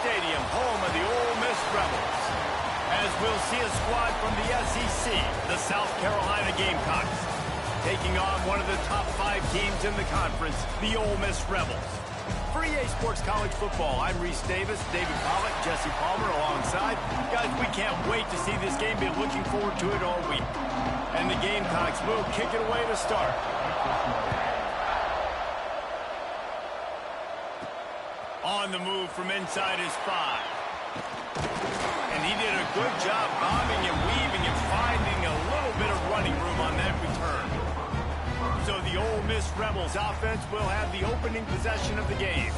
Stadium, home of the Ole Miss Rebels. As we'll see a squad from the SEC, the South Carolina Gamecocks, taking on one of the top 5 teams in the conference, the Ole Miss Rebels. For EA Sports College Football, I'm Reese Davis, David Pollock, Jesse Palmer alongside. Guys, we can't wait to see this game. Been looking forward to it all week. And the Gamecocks will kick it away to start. On the move from inside his 5. And he did a good job bobbing and weaving and finding a little bit of running room on that return. So the Ole Miss Rebels offense will have the opening possession of the game.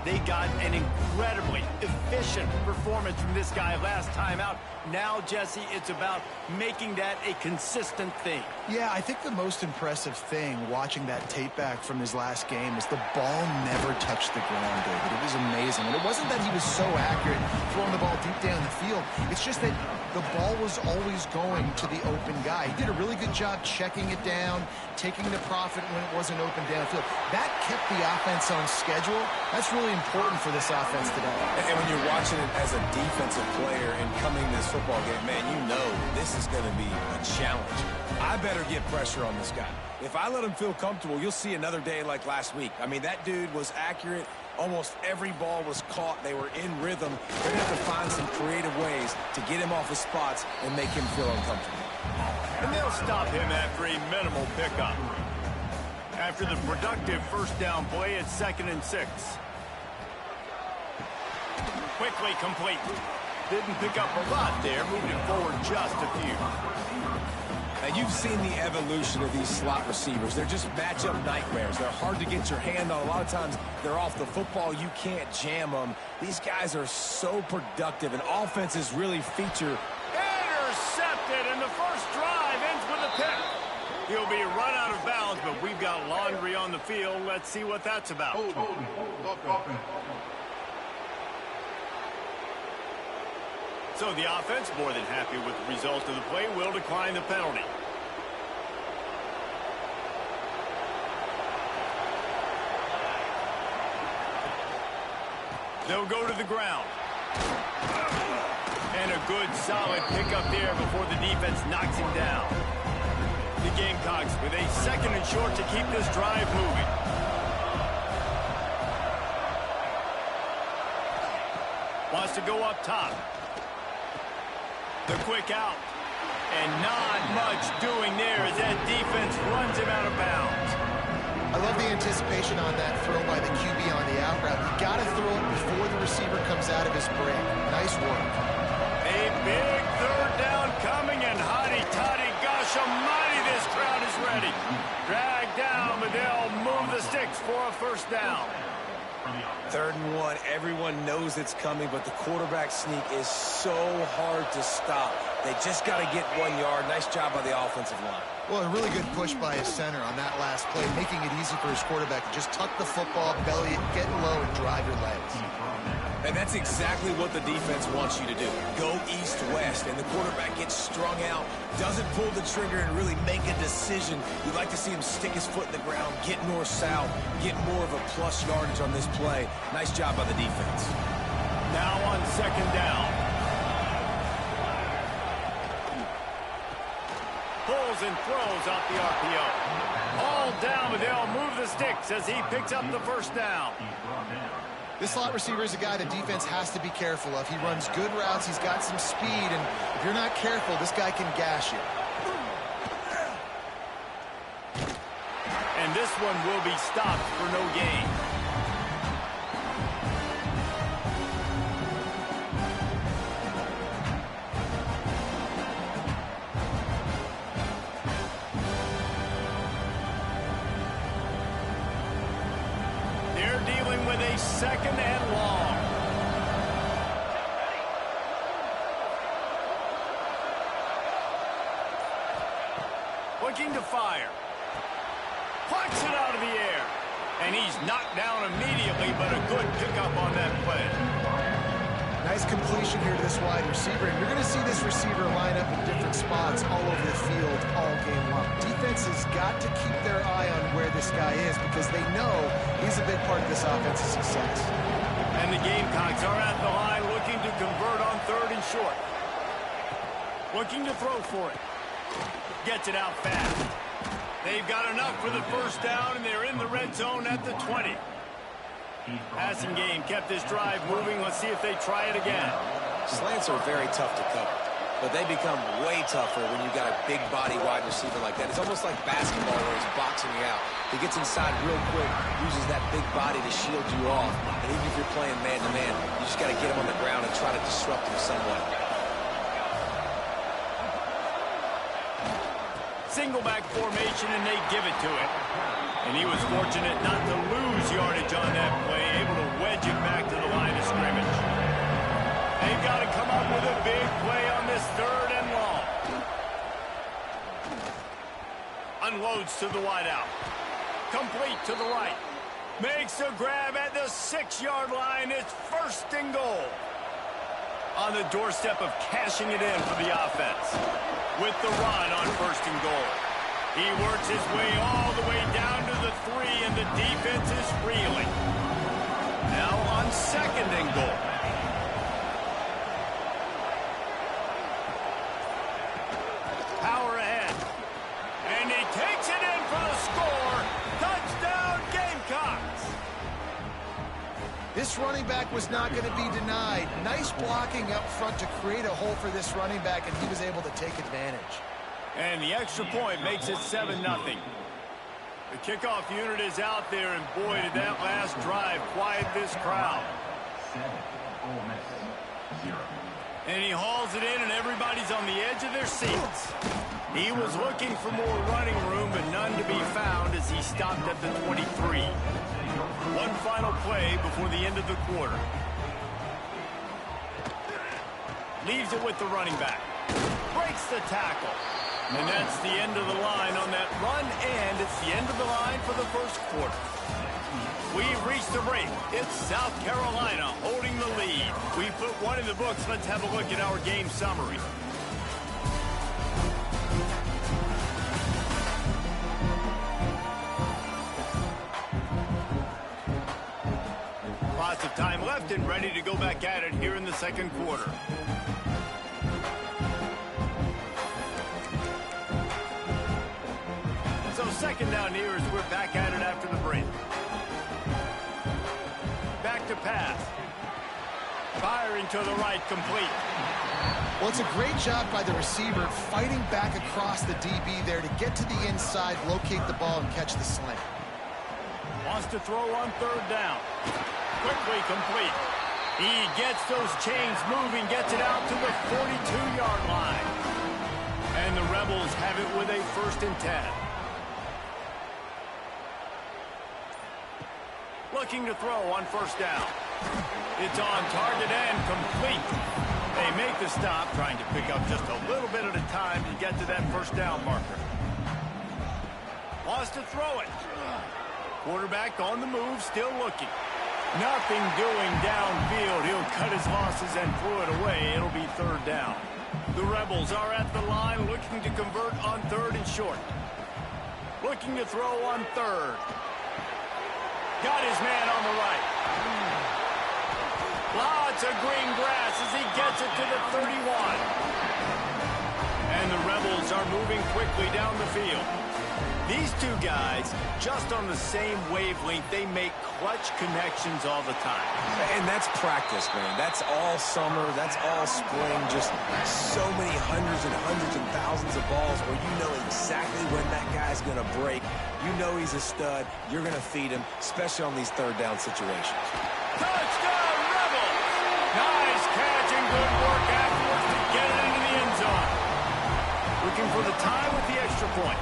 They got an incredibly efficient performance from this guy last time out. Now, Jesse, it's about making that a consistent thing. Yeah, I think the most impressive thing watching that tape back from his last game is the ball never touched the ground, David. It was amazing. And it wasn't that he was so accurate throwing the ball deep down the field. It's just that the ball was always going to the open guy. He did a really good job checking it down, taking the profit when it wasn't open downfield. That kept the offense on schedule. That's really important for this offense today. And when you're watching it as a defensive player and coming this football game, man, you know this is going to be a challenge. I better get pressure on this guy. If I let him feel comfortable, you'll see another day like last week. I mean, that dude was accurate. Almost every ball was caught. They were in rhythm. They're going to have to find some creative ways to get him off his spots and make him feel uncomfortable. And they'll stop him after a minimal pickup. After the productive first down play, it's 2nd and 6. Quickly complete. Didn't pick up a lot there, moved it forward just a few. Now, you've seen the evolution of these slot receivers. They're just matchup nightmares. They're hard to get your hand on. A lot of times, they're off the football. You can't jam them. These guys are so productive, and offenses really feature. Intercepted, and the first drive ends with a pick. He'll be run out of bounds, but we've got laundry on the field. Let's see what that's about. So the offense, more than happy with the result of the play, will decline the penalty. They'll go to the ground. And a good, solid pickup there before the defense knocks him down. The Gamecocks with a 2nd and short to keep this drive moving. Wants to go up top. The quick out. And not much doing there as that defense runs him out of bounds. I love the anticipation on that throw by the QB on the out route. You got to throw it before the receiver comes out of his break. Nice work. A big 3rd down coming, and hotty-toddy, gosh almighty, this crowd is ready. Dragged down, but they'll move the sticks for a 1st down. 3rd and 1, everyone knows it's coming, but the quarterback sneak is so hard to stop. They just got to get 1 yard. Nice job by the offensive line. Well, a really good push by his center on that last play, making it easy for his quarterback to just tuck the football, belly it, get low, and drive your legs. And that's exactly what the defense wants you to do. Go east-west, and the quarterback gets strung out, doesn't pull the trigger and really make a decision. You'd like to see him stick his foot in the ground, get north-south, get more of a plus yardage on this play. Nice job by the defense. Now on 2nd down. Pulls and throws off the RPO. All down, but they'll move the sticks as he picks up the 1st down. This slot receiver is a guy the defense has to be careful of. He runs good routes. He's got some speed, and if you're not careful, this guy can gash you. And this one will be stopped for no gain. With a 2nd and long. Looking to fire. Plucks it out of the air. And he's knocked down immediately, but a good pickup on that play. Nice completion here to this wide receiver, and you're going to see this receiver line up in different spots all over the field all game long. Defense has got to keep their eye on where this guy is because they know he's a big part of this offense's success. And the Gamecocks are at the line looking to convert on 3rd and short. Looking to throw for it. Gets it out fast. They've got enough for the first down, and they're in the red zone at the 20. Passing game kept this drive moving. Let's see if they try it again. Slants are very tough to cover, but they become way tougher when you've got a big body wide receiver like that. It's almost like basketball where he's boxing you out. He gets inside real quick, uses that big body to shield you off, and even if you're playing man-to-man, you just got to get him on the ground and try to disrupt him somewhat. Single back formation, and they give it to him. And he was fortunate not to lose yardage on that play, able to wedge it back to the line of scrimmage. They've got to come up with a big play on this 3rd and long. Unloads to the wideout. Complete to the right. Makes a grab at the 6-yard line. It's 1st and goal. On the doorstep of cashing it in for the offense. With the run on 1st and goal. He works his way all the way down to the 3, and the defense is reeling. Now on 2nd and goal. Power ahead. And he takes it in for the score. Touchdown, Gamecocks. This running back was not going to be denied. Nice blocking up front to create a hole for this running back, and he was able to take advantage. And the extra point makes it 7-0. The kickoff unit is out there, and boy, did that last drive quiet this crowd. 7, Ole Miss, 0. And he hauls it in, and everybody's on the edge of their seats. He was looking for more running room, but none to be found as he stopped at the 23. One final play before the end of the quarter. Leaves it with the running back. Breaks the tackle. And that's the end of the line on that run, and it's the end of the line for the 1st quarter. We've reached the break. It's South Carolina holding the lead. We put one in the books. Let's have a look at our game summary. Lots of time left and ready to go back at it here in the 2nd quarter. So 2nd down here as we're back at it after the break. Back to pass. Firing to the right, complete. Well, it's a great job by the receiver fighting back across the DB there to get to the inside, locate the ball, and catch the slant. Wants to throw on 3rd down. Quickly complete. He gets those chains moving, gets it out to the 42-yard line. And the Rebels have it with a 1st and 10. Looking to throw on 1st down. It's on target and complete. They make the stop, trying to pick up just a little bit at a time to get to that 1st down marker. Wants to throw it. Quarterback on the move, still looking. Nothing doing downfield. He'll cut his losses and throw it away. It'll be 3rd down. The Rebels are at the line looking to convert on 3rd and short. Looking to throw on 3rd. Got his man on the right. Lots of green grass as he gets it to the 31. And the Rebels are moving quickly down the field. These two guys, just on the same wavelength, they make clutch connections all the time. And that's practice, man. That's all summer. That's all spring. Just so many hundreds and thousands of balls where you know exactly when that guy's going to break. You know he's a stud. You're going to feed him, especially on these 3rd down situations. Touchdown, Rebels! Nice catch and good work afterwards to get it into the end zone. Looking for the tie with the extra point.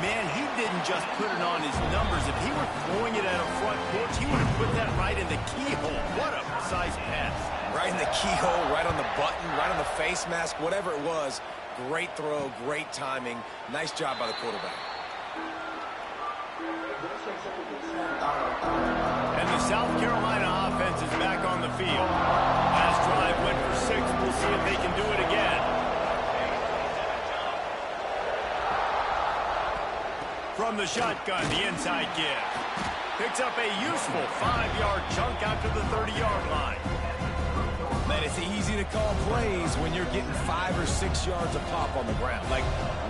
Man, he didn't just put it on his numbers. If he were throwing it at a front porch, he would have put that right in the keyhole. What a precise pass. Right in the keyhole, right on the button, right on the face mask, whatever it was. Great throw, great timing. Nice job by the quarterback. And the South Carolina offense is back on the field. Last drive went for 6. We'll see if they can do it again. From the shotgun, the inside give. Picks up a useful 5-yard chunk out to the 30-yard line. Man, it's easy to call plays when you're getting 5 or 6 yards a pop on the ground. Like,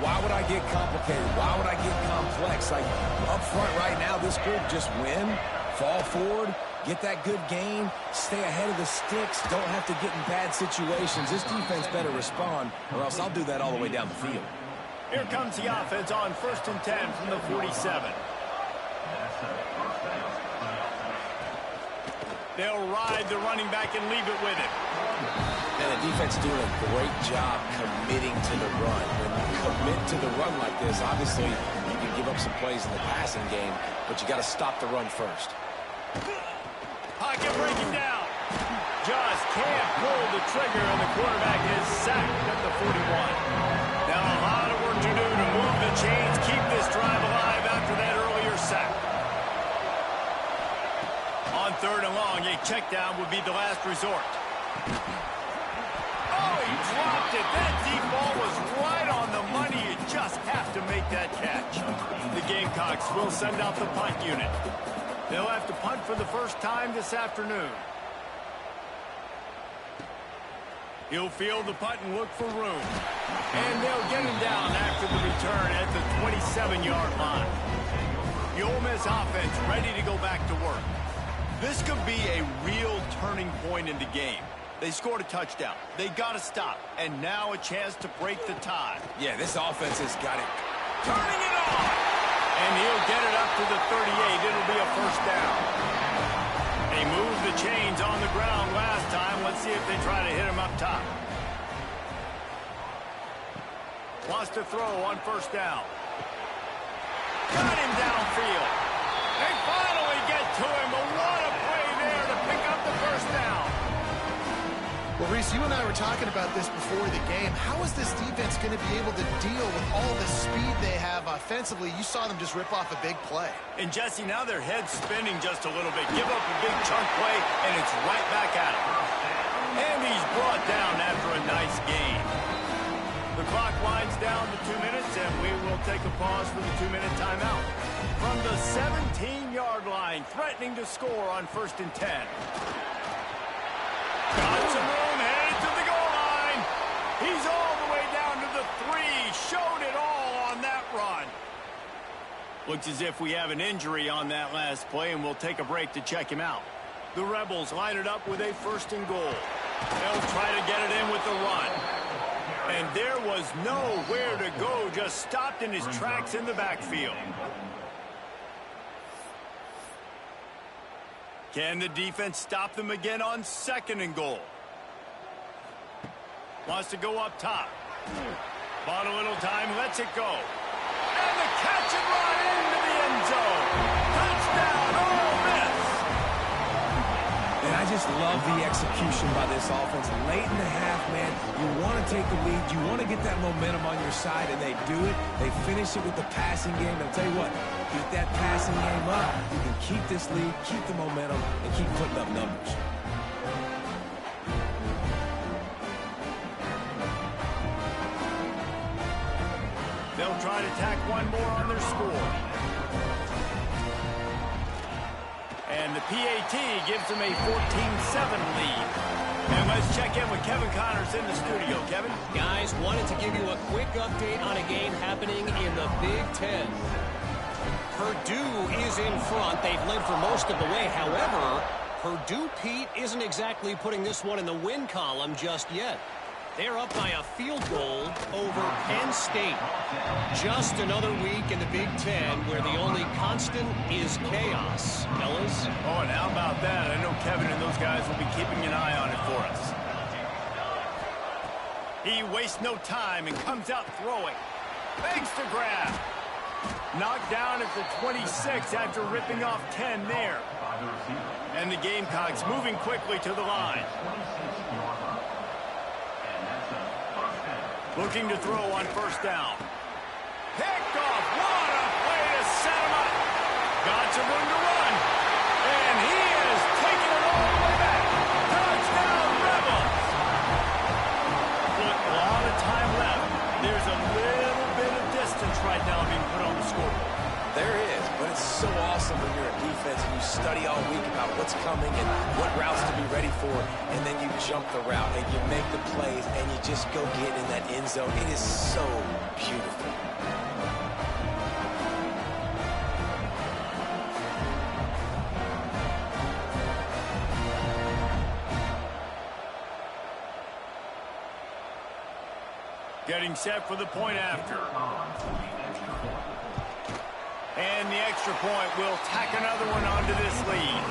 why would I get complicated? Why would I get complex? Like, up front right now, this group just win, fall forward, get that good gain, stay ahead of the sticks, don't have to get in bad situations. This defense better respond, or else I'll do that all the way down the field. Here comes the offense on 1st and 10 from the 47. They'll ride the running back and leave it with him. And the defense is doing a great job committing to the run. When you commit to the run like this, obviously you can give up some plays in the passing game, but you got to stop the run first. Pocket breaking down. Just can't pull the trigger, and the quarterback is sacked at the 41. Now a lot of work to do to move the chains, keep this drive alive after that earlier sack. On 3rd and long, a check down would be the last resort. Oh, he dropped it. That deep ball was right on the money. You just have to make that catch. The Gamecocks will send out the punt unit. They'll have to punt for the first time this afternoon. He'll field the punt and look for room. And they'll get him down after the return at the 27-yard line. The Ole Miss offense ready to go back to work. This could be a real turning point in the game. They scored a touchdown. They got to stop. And now a chance to break the tie. Yeah, this offense has got it. Turning it on. And he'll get it up to the 38. It'll be a first down. They moved the chains on the ground last time. Let's see if they try to hit him up top. Wants to throw on 1st down. Got him downfield. They finally get to him. But what a play there to pick up the first down. Well, Reese, you and I were talking about this before the game. How is this defense going to be able to deal with all the speed they have offensively? You saw them just rip off a big play. And, Jesse, now their head's spinning just a little bit. Give up a big chunk play, and it's right back at him. And he's brought down after a nice gain. The clock winds down to 2 minutes, and we will take a pause for the 2-minute timeout. From the 17-yard line, threatening to score on 1st and 10. Got some room, headed to the goal line. He's all the way down to the 3. Showed it all on that run. Looks as if we have an injury on that last play, and we'll take a break to check him out. The Rebels line it up with a 1st and goal. They'll try to get it in with the run. And there was nowhere to go, just stopped in his tracks in the backfield. Can the defense stop them again on 2nd and goal? Wants to go up top. Bought a little time, lets it go. And the catch and run into the end zone. Touchdown, Ole Miss! And I just love the execution by this offense. Late in the half, man, you want to take the lead. You want to get that momentum on your side, and they do it. They finish it with the passing game. I'll tell you what, keep that passing game up. You can keep this lead, keep the momentum, and keep putting up numbers. They'll try to tack one more on their score. And the PAT gives them a 14-7 lead. And let's check in with Kevin Connors in the studio. Kevin? Guys, wanted to give you a quick update on a game happening in the Big Ten. Purdue is in front. They've led for most of the way. However, Purdue, Pete, isn't exactly putting this one in the win column just yet. They're up by a field goal over Penn State. Just another week in the Big Ten where the only constant is chaos. Fellas? Oh, and how about that? I know Kevin and those guys will be keeping an eye on it for us. He wastes no time and comes out throwing. Thanks to grab. Knocked down at the 26 after ripping off 10 there. And the Gamecocks moving quickly to the line. Looking to throw on 1st down. Picked off. What a play to set him up. Got some room to run. And he is taking it all the way back. Touchdown, Rebels. Look, a lot of time left. There's a little bit of distance right now being put on the scoreboard. There is, but it's so awesome awesome when you're a defense and you study all week about what's coming and what routes to be ready for, and then you jump the route and you make the plays and you just go get in that end zone. It is so beautiful. Getting set for the point after. And the extra point will tack another one onto this lead.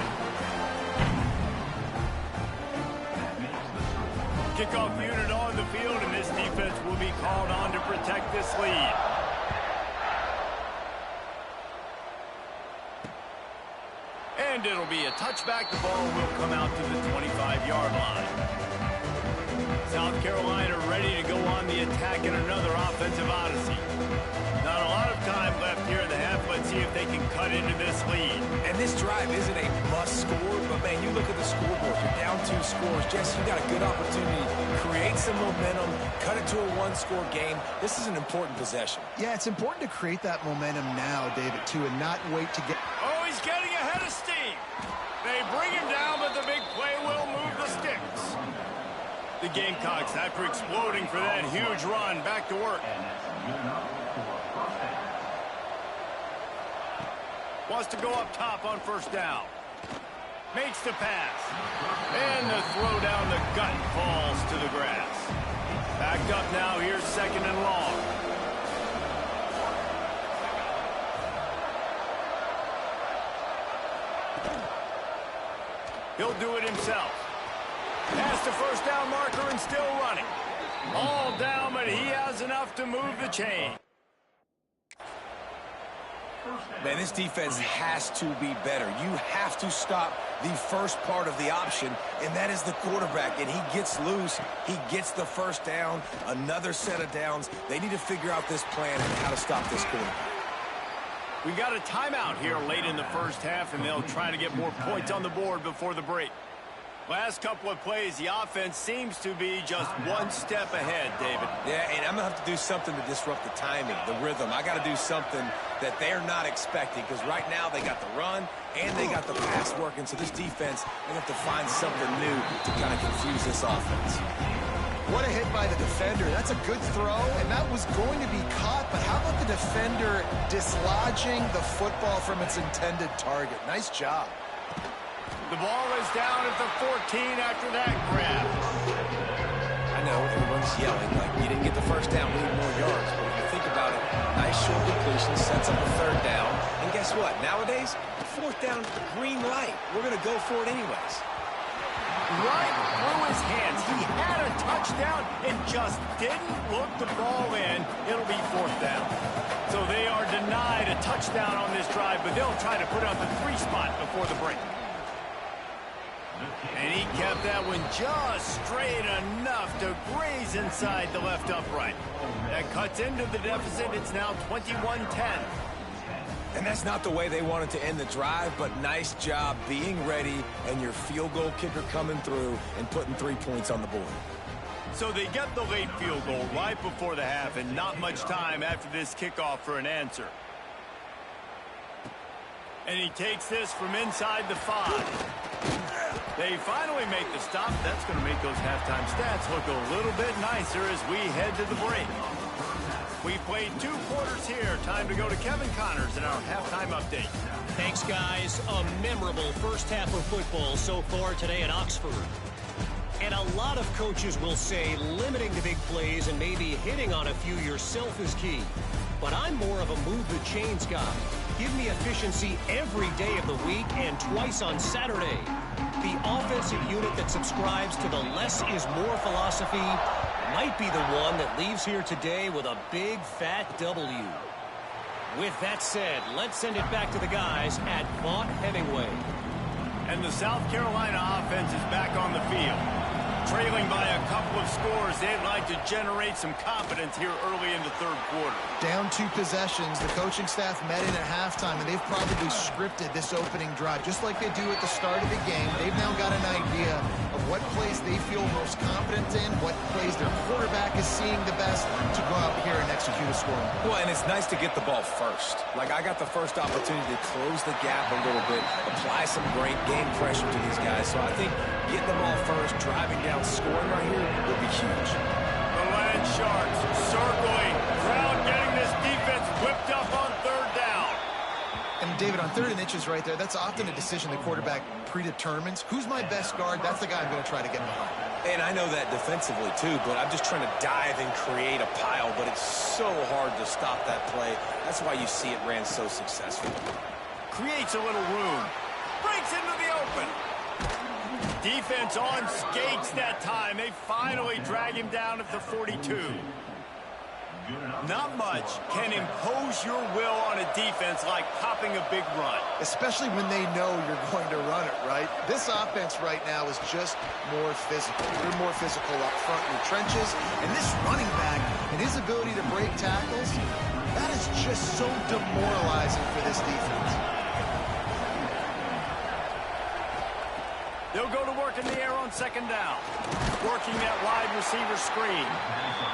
Kickoff unit on the field, and this defense will be called on to protect this lead. And it'll be a touchback. The ball will come out to the 25-yard line. South Carolina ready to go on the attack in another offensive odyssey. Not a lot of time left here in the half. Let's see if they can cut into this lead. And this drive isn't a must score, but man, you look at the scoreboard. You're down 2 scores. Jesse, you got a good opportunity to create some momentum, cut it to a 1-score game. This is an important possession. Yeah, it's important to create that momentum now, David, too, and not wait to get... Oh, he's getting ahead of steam. They bring him down, but the big play will move the sticks. The Gamecocks, after exploding for that huge run, back to work. Wants to go up top on first down. Makes the pass. And the throw down the gut falls to the grass. Backed up now, here's 2nd and long. He'll do it himself. Past the first down marker and still running. All down, but he has enough to move the chain. Man, this defense has to be better. You have to stop the first part of the option, and that is the quarterback. And he gets loose. He gets the first down, another set of downs. They need to figure out this plan and how to stop this quarterback. We got a timeout here late in the first half, and they'll try to get more points on the board before the break. Last couple of plays, the offense seems to be just one step ahead, David. Yeah, and I'm going to have to do something to disrupt the timing, the rhythm. I got to do something that they're not expecting, because right now they got the run and they got the pass working. So this defense, they have to find something new to kind of confuse this offense. What a hit by the defender. That's a good throw, and that was going to be caught. But how about the defender dislodging the football from its intended target? Nice job. The ball is down at the 14 after that grab. I know everyone's yelling like you didn't get the first down, we need more yards. But when you think about it, nice short completion sets up a 3rd down. And guess what? Nowadays, 4th down, green light. We're going to go for it anyways. Right through his hands. He had a touchdown and just didn't look the ball in. It'll be 4th down. So they are denied a touchdown on this drive, but they'll try to put up a 3 spot before the break. And he kept that one just straight enough to graze inside the left upright. That cuts into the deficit. It's now 21-10. And that's not the way they wanted to end the drive, but nice job being ready and your field goal kicker coming through and putting 3 points on the board. So they get the late field goal right before the half, and not much time after this kickoff for an answer. And he takes this from inside the 5. They finally make the stop. That's going to make those halftime stats look a little bit nicer as we head to the break. We played 2 quarters here. Time to go to Kevin Connors in our halftime update. Thanks, guys. A memorable first half of football so far today at Oxford. And a lot of coaches will say limiting the big plays and maybe hitting on a few yourself is key. But I'm more of a move the chains guy. Give me efficiency every day of the week and twice on Saturday. The offensive unit that subscribes to the less is more philosophy might be the one that leaves here today with a big fat W. With that said, let's send it back to the guys at Vaught Hemingway. And the South Carolina offense is back on the field. Trailing by a couple of scores, they'd like to generate some confidence here early in the 3rd quarter. Down 2 possessions, the coaching staff met in at halftime, and they've probably scripted this opening drive, just like they do at the start of the game. They've now got an idea of what plays they feel most confident in, what plays their quarterback is seeing the best to go out here and execute to scoring. Well, and it's nice to get the ball first. Like, I got the first opportunity to close the gap a little bit, apply some great game pressure to these guys. So I think getting the ball first, driving down, scoring right here will be huge. The Land Sharks circling. Crowd getting this defense whipped up on third down. And David, on 3rd and inches right there, that's often a decision the quarterback predetermines. Who's my best guard? That's the guy I'm going to try to get behind. And I know that defensively, too, but I'm just trying to dive and create a pile, but it's so hard to stop that play. That's why you see it ran so successful. Creates a little room. Breaks into the open. Defense on skates that time. They finally drag him down at the 42. Not much can impose your will on a defense like popping a big run. Especially when they know you're going to run it, right? This offense right now is just more physical. They're more physical up front in the trenches. And this running back and his ability to break tackles, that is just so demoralizing for this defense. They'll go to work in the air on 2nd down. Working that wide receiver screen.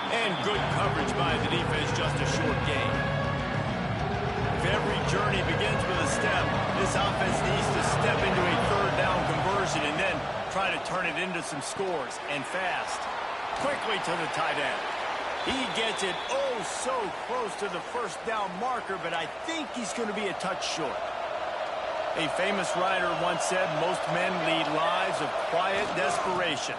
And good coverage by the defense, just a short gain. If every journey begins with a step, this offense needs to step into a 3rd down conversion and then try to turn it into some scores, and fast. Quickly to the tight end. He gets it oh so close to the 1st down marker, but I think he's going to be a touch short. A famous writer once said, most men lead lives of quiet desperation.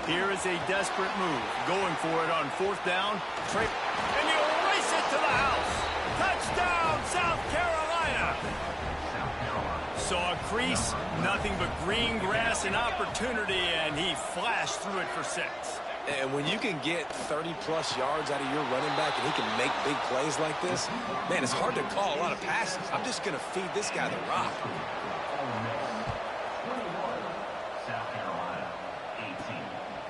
Here is a desperate move. Going for it on 4th down. And he'll race it to the house. Touchdown, South Carolina. Saw a crease, nothing but green grass and opportunity, and he flashed through it for 6. And when you can get 30-plus yards out of your running back and he can make big plays like this, man, it's hard to call a lot of passes. I'm just going to feed this guy the rock. South Carolina, 18.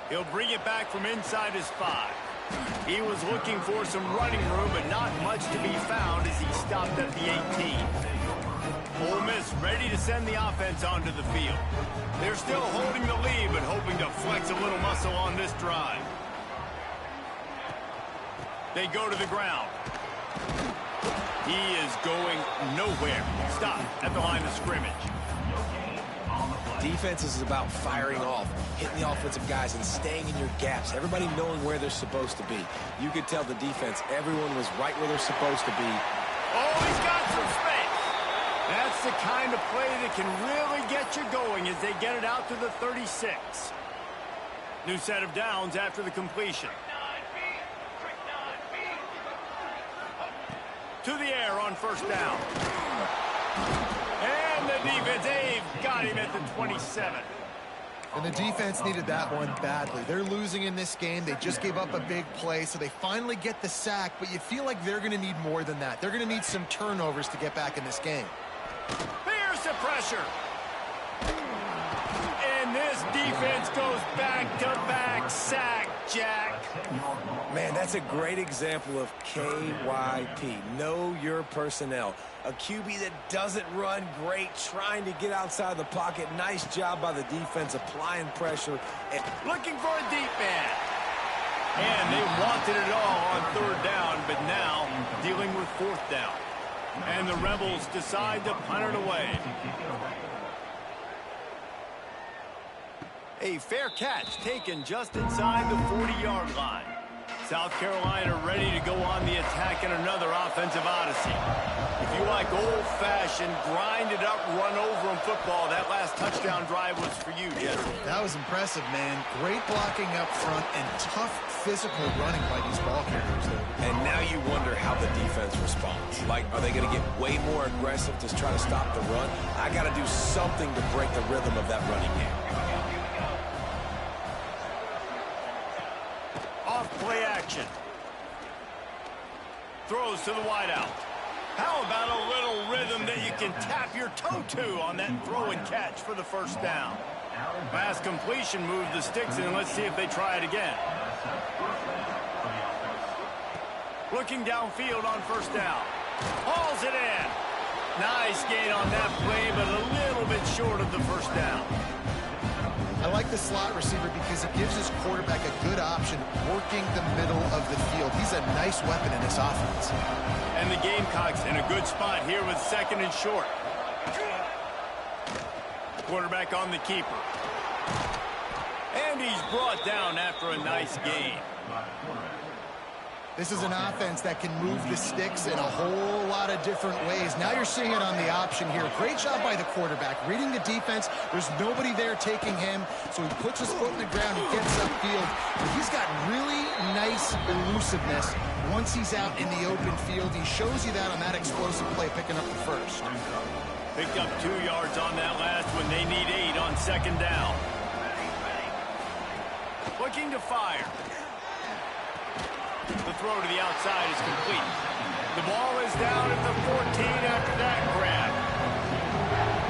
He'll bring it back from inside his 5. He was looking for some running room, but not much to be found as he stopped at the 18. Ole Miss ready to send the offense onto the field. They're still holding the lead, but hoping to flex a little muscle on this drive. They go to the ground. He is going nowhere. Stop at the line of scrimmage. Defense is about firing off, hitting the offensive guys, and staying in your gaps. Everybody knowing where they're supposed to be. You could tell the defense, everyone was right where they're supposed to be. Oh, he's got some space. That's the kind of play that can really get you going as they get it out to the 36. New set of downs after the completion. To the air on 1st down. And the defense, they've got him at the 27. And the defense needed that one badly. They're losing in this game. They just gave up a big play, so they finally get the sack, but you feel like they're going to need more than that. They're going to need some turnovers to get back in this game. Here's the pressure. And this defense goes back-to-back sack, Jack. Man, that's a great example of KYP. Know your personnel. A QB that doesn't run great, trying to get outside the pocket. Nice job by the defense applying pressure. And looking for a deep man. And they wanted it all on 3rd down, but now dealing with 4th down. And the Rebels decide to punt it away. A fair catch taken just inside the 40-yard line. South Carolina ready to go on the attack in another offensive odyssey. If you like old-fashioned, grinded-up, run-over-'em football, that last touchdown drive was for you, Jesse. That was impressive, man. Great blocking up front and tough physical running by these ball carriers. And now you wonder how the defense responds. Like, are they going to get way more aggressive to try to stop the run? I got to do something to break the rhythm of that running game. Play action. Throws to the wideout. How about a little rhythm that you can tap your toe to on that throw and catch for the 1st down? Pass completion, move the sticks in, and let's see if they try it again. Looking downfield on 1st down. Hauls it in. Nice gain on that play, but a little bit short of the 1st down. I like the slot receiver because it gives his quarterback a good option working the middle of the field. He's a nice weapon in this offense. And the Gamecocks in a good spot here with 2nd and short. Quarterback on the keeper. And he's brought down after a nice gain. This is an offense that can move the sticks in a whole lot of different ways. Now you're seeing it on the option here. Great job by the quarterback. Reading the defense, there's nobody there taking him, so he puts his foot in the ground and gets upfield. But he's got really nice elusiveness once he's out in the open field. He shows you that on that explosive play, picking up the first. Picked up 2 yards on that last one. They need 8 on 2nd down. Looking to fire. The throw to the outside is complete. The ball is down at the 14 after that grab.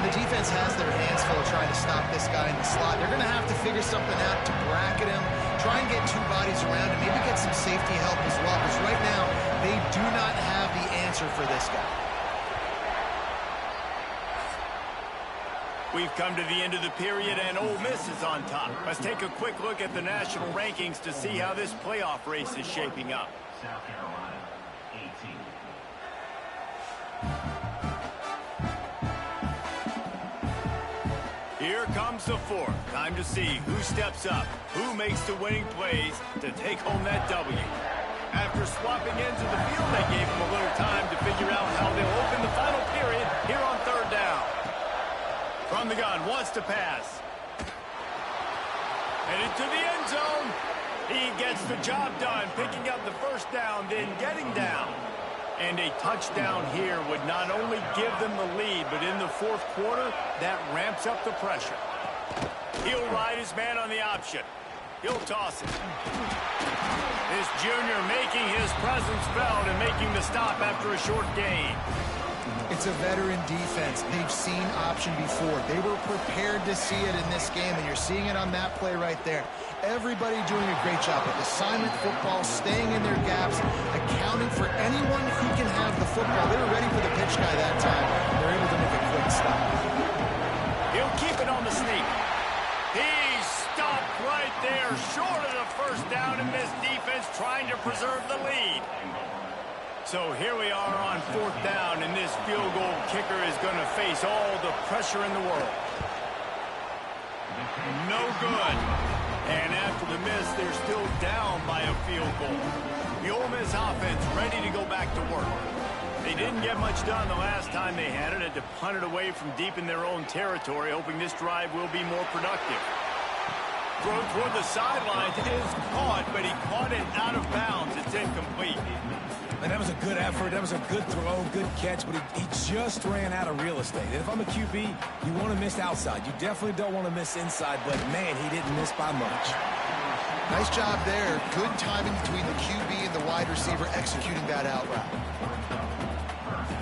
The defense has their hands full trying to stop this guy in the slot. They're going to have to figure something out to bracket him, try and get 2 bodies around him, maybe get some safety help as well, because right now they do not have the answer for this guy. We've come to the end of the period, and Ole Miss is on top. Let's take a quick look at the national rankings to see how this playoff race is shaping up. South Carolina, 18. Here comes the 4th. Time to see who steps up, who makes the winning plays to take home that W. After swapping ends of the field, they gave them a little time to figure out how they'll open the final period here on 3rd down. From the gun, wants to pass. Headed to the end zone. He gets the job done, picking up the 1st down, then getting down. And a touchdown here would not only give them the lead, but in the 4th quarter, that ramps up the pressure. He'll ride his man on the option. He'll toss it. This junior making his presence felt and making the stop after a short gain. It's a veteran defense. They've seen option before. They were prepared to see it in this game, and you're seeing it on that play right there. Everybody doing a great job with assignment football, staying in their gaps, accounting for anyone who can have the football. They were ready for the pitch guy that time. They're able to make a quick stop. He'll keep it on the sneak. He stopped right there, short of the 1st down, and this defense trying to preserve the lead. So here we are on 4th down, and this field goal kicker is going to face all the pressure in the world. No good. And after the miss, they're still down by a field goal. The Ole Miss offense ready to go back to work. They didn't get much done the last time they had it. Had to punt it away from deep in their own territory, hoping this drive will be more productive. Throw toward the sidelines is caught, but he caught it out of bounds. It's incomplete. And that was a good effort. That was a good throw, good catch, but he just ran out of real estate. And if I'm a QB, you want to miss outside. You definitely don't want to miss inside, but, man, he didn't miss by much. Nice job there. Good timing between the QB and the wide receiver executing that out route.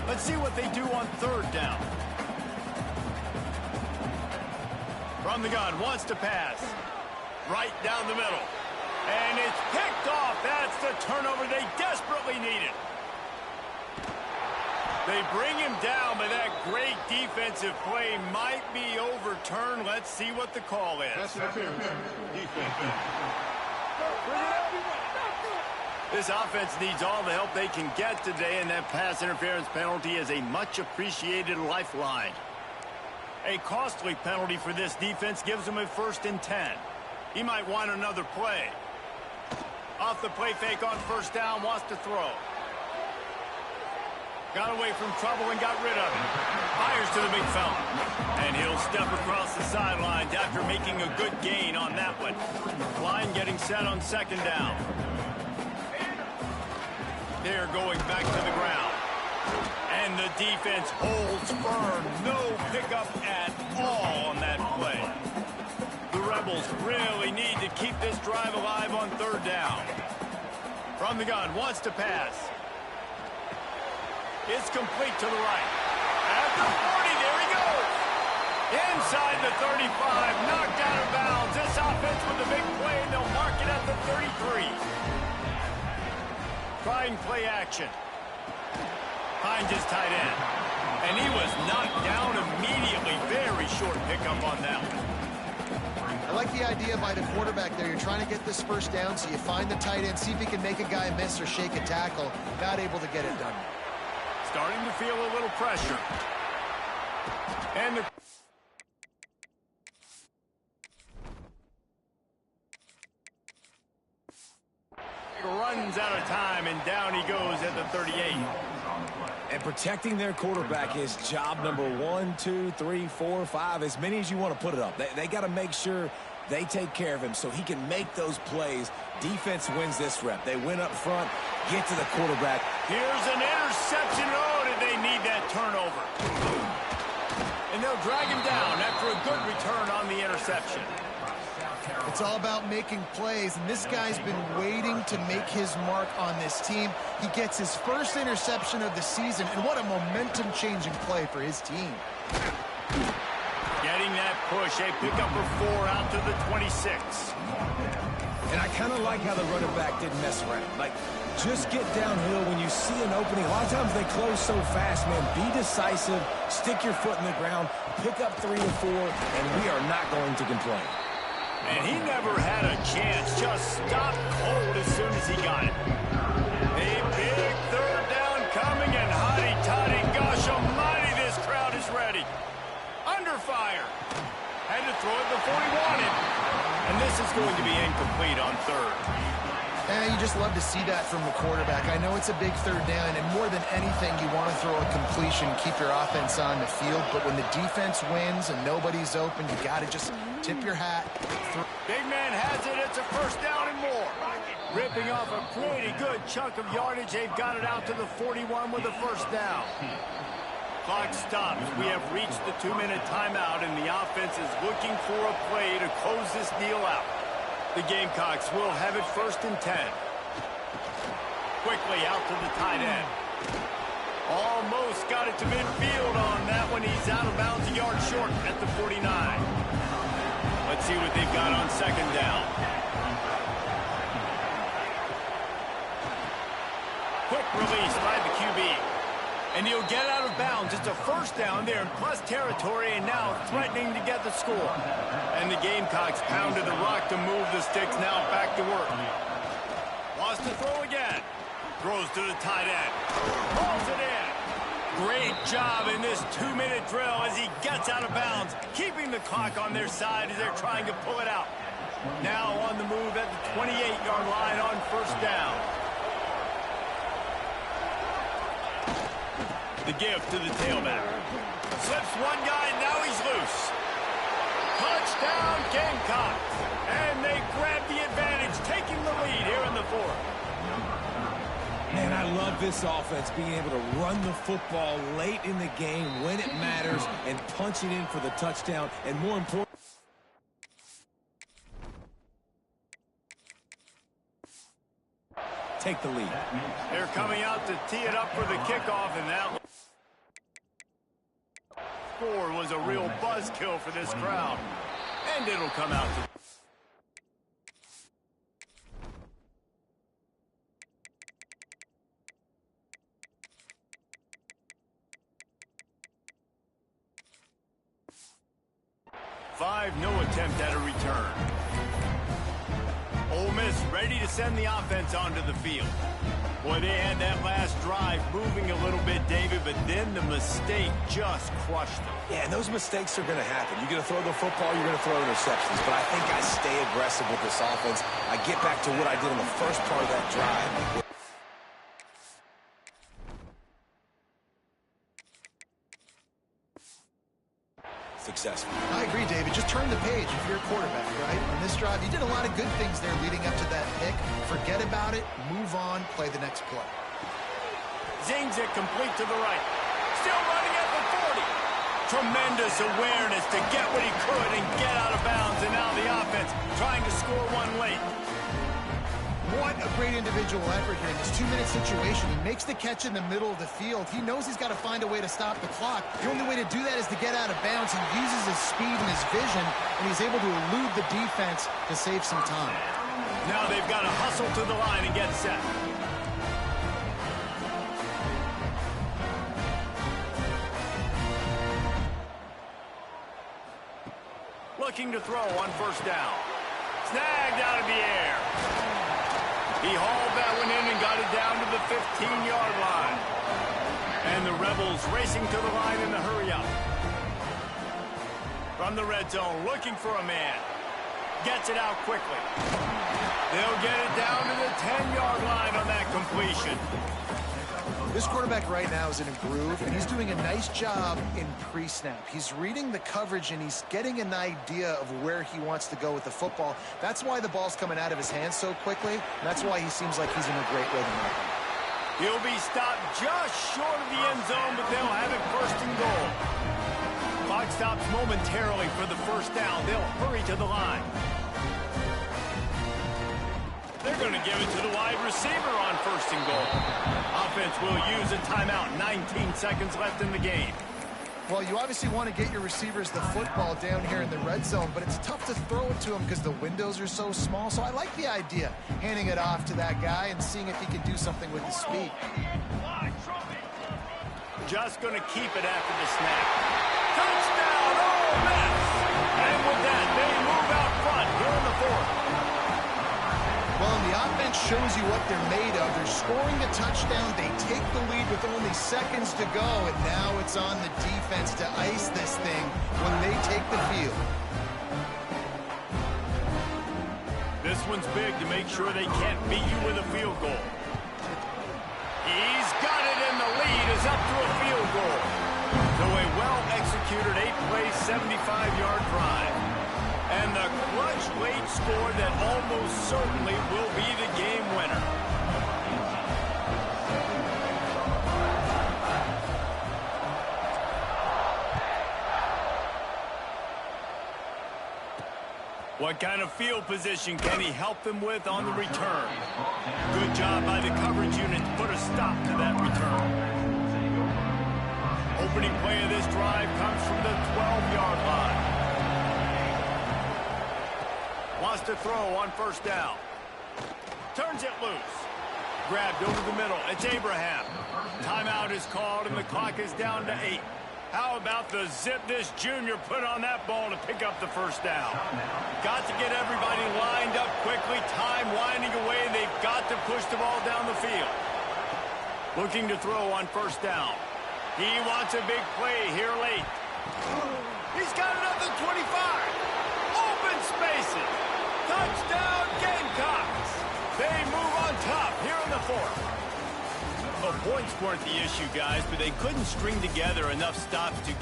Let's see what they do on 3rd down. From the gun, wants to pass. Right down the middle. And it's picked off. That's the turnover they desperately needed. They bring him down, but that great defensive play might be overturned. Let's see what the call is. This offense needs all the help they can get today, and that pass interference penalty is a much-appreciated lifeline. A costly penalty for this defense gives them a 1st and 10. He might want another play. Off the play fake on 1st down, wants to throw. Got away from trouble and got rid of it. Fires to the big fella. And he'll step across the sidelines after making a good gain on that one. Line getting set on 2nd down. They're going back to the ground. And the defense holds firm. No pickup at all on that play. The Rebels really need to keep this drive alive on 3rd down. From the gun, wants to pass. It's complete to the right. At the 40, there he goes. Inside the 35, knocked out of bounds. This offense with a big play, and they'll mark it at the 33. Trying play action. Finds his tight end. And he was knocked down immediately. Very short pickup on that one. I like the idea by the quarterback there. You're trying to get this first down, so you find the tight end, see if he can make a guy miss or shake a tackle. Not able to get it done. Starting to feel a little pressure. And the runs out of time, and down he goes at the 38. And protecting their quarterback is job number 1, 2, 3, 4, 5, as many as you want to put it up. They got to make sure they take care of him so he can make those plays. Defense wins this rep. They win up front, get to the quarterback. Here's an interception. Oh, did they need that turnover? And they'll drag him down after a good return on the interception. It's all about making plays, and this guy's been waiting to make his mark on this team. He gets his first interception of the season, and what a momentum-changing play for his team. Getting that push, a pickup of 4 out to the 26. And I kind of like how the running back didn't mess around. Like, just get downhill when you see an opening. A lot of times they close so fast, man. Be decisive, stick your foot in the ground, pick up 3 or 4, and we are not going to complain. And he never had a chance. Just stopped cold as soon as he got it. A big third down coming, and hotty-toddy, gosh almighty, this crowd is ready. Under fire. Had to throw it before he wanted. And this is going to be incomplete on third. And you just love to see that from the quarterback. I know it's a big third down, and more than anything, you want to throw a completion, keep your offense on the field. But when the defense wins and nobody's open, you got to just tip your hat. Big man has it. It's a first down and more. Ripping off a pretty good chunk of yardage. They've got it out to the 41 with a first down. Clock stops. We have reached the 2-minute timeout, and the offense is looking for a play to close this deal out. The Gamecocks will have it 1st and 10. Quickly out to the tight end. Almost got it to midfield on that one. He's out of bounds, a yard short at the 49. Let's see what they've got on 2nd down. Quick release by the QB. And he'll get out of bounds. It's a first down there in plus territory, and now threatening to get the score. And the Gamecocks pounded the rock to move the sticks. Now back to work. Wants to throw again. Throws to the tight end. Pulls it in. Great job in this 2-minute drill as he gets out of bounds, keeping the clock on their side as they're trying to pull it out. Now on the move at the 28-yard line on 1st down. The give to the tailback. Slips one guy, now he's loose. Touchdown, Gamecocks. And they grab the advantage, taking the lead here in the 4th. Man, I love this offense, being able to run the football late in the game when it matters and punch it in for the touchdown. And more important, take the lead. They're coming out to tee it up for the kickoff, and that score was a real buzzkill for this crowd. And it'll come out to... no attempt at a return. Ole Miss ready to send the offense onto the field. Boy, they had that last drive moving a little bit, David, but then the mistake just crushed them. Yeah, and those mistakes are going to happen. You're going to throw the football, you're going to throw interceptions. But I think I stay aggressive with this offense. I get back to what I did in the first part of that drive. Successful. I agree, David. Just turn the page if you're a quarterback, right? On this drive, you did a lot of good things there leading up to that pick. Forget about it, move on, play the next play. Zings it complete to the right. Still running at the 40. Tremendous awareness to get what he could and get out of bounds. And now the offense trying to score one late. What a great individual effort here in this 2-minute situation. He makes the catch in the middle of the field. He knows he's got to find a way to stop the clock. The only way to do that is to get out of bounds. He uses his speed and his vision, and he's able to elude the defense to save some time. Now they've got to hustle to the line and get set. looking to throw on first down. Snagged out of the air. He hauled that one in and got it down to the 15-yard line. And the Rebels racing to the line in the hurry-up. From the red zone, looking for a man. Gets it out quickly. They'll get it down to the 10-yard line on that completion. This quarterback right now is in a groove, and he's doing a nice job in pre-snap. He's reading the coverage, and he's getting an idea of where he wants to go with the football. That's why the ball's coming out of his hands so quickly, and that's why he seems like he's in a great rhythm right now. He'll be stopped just short of the end zone, but they'll have it first and goal. Clock stops momentarily for the first down. They'll hurry to the line. They're going to give it to the wide receiver on first and goal. Offense will use a timeout. 19 seconds left in the game. Well, you obviously want to get your receivers the football down here in the red zone, but it's tough to throw it to them because the windows are so small. So I like the idea, handing it off to that guy and seeing if he can do something with his speed. Just going to keep it after the snap. Touchdown, Ole Miss! And with that, they move out front here in the fourth. Well, and the offense shows you what they're made of. They're scoring a touchdown. They take the lead with only seconds to go, and now it's on the defense to ice this thing when they take the field. This one's big to make sure they can't beat you with a field goal. He's got it, and the lead is up to a field goal. So a well-executed 8-play, 75-yard drive. And the clutch late score that almost certainly will be the game winner. What kind of field position can he help them with on the return? Good job by the coverage unit to put a stop to that return. Opening play of this drive comes from the 12-yard line. Wants to throw on first down. Turns it loose. Grabbed over the middle. It's Abraham. Timeout is called, and the clock is down to 8. How about the zip this junior put on that ball to pick up the first down? Got to get everybody lined up quickly. Time winding away. They've got to push the ball down the field. Looking to throw on first down. He wants a big play here late. He's got another 25. Open spaces. Touchdown, Gamecocks! They move on top here in the fourth. The points weren't the issue, guys, but they couldn't string together enough stops to get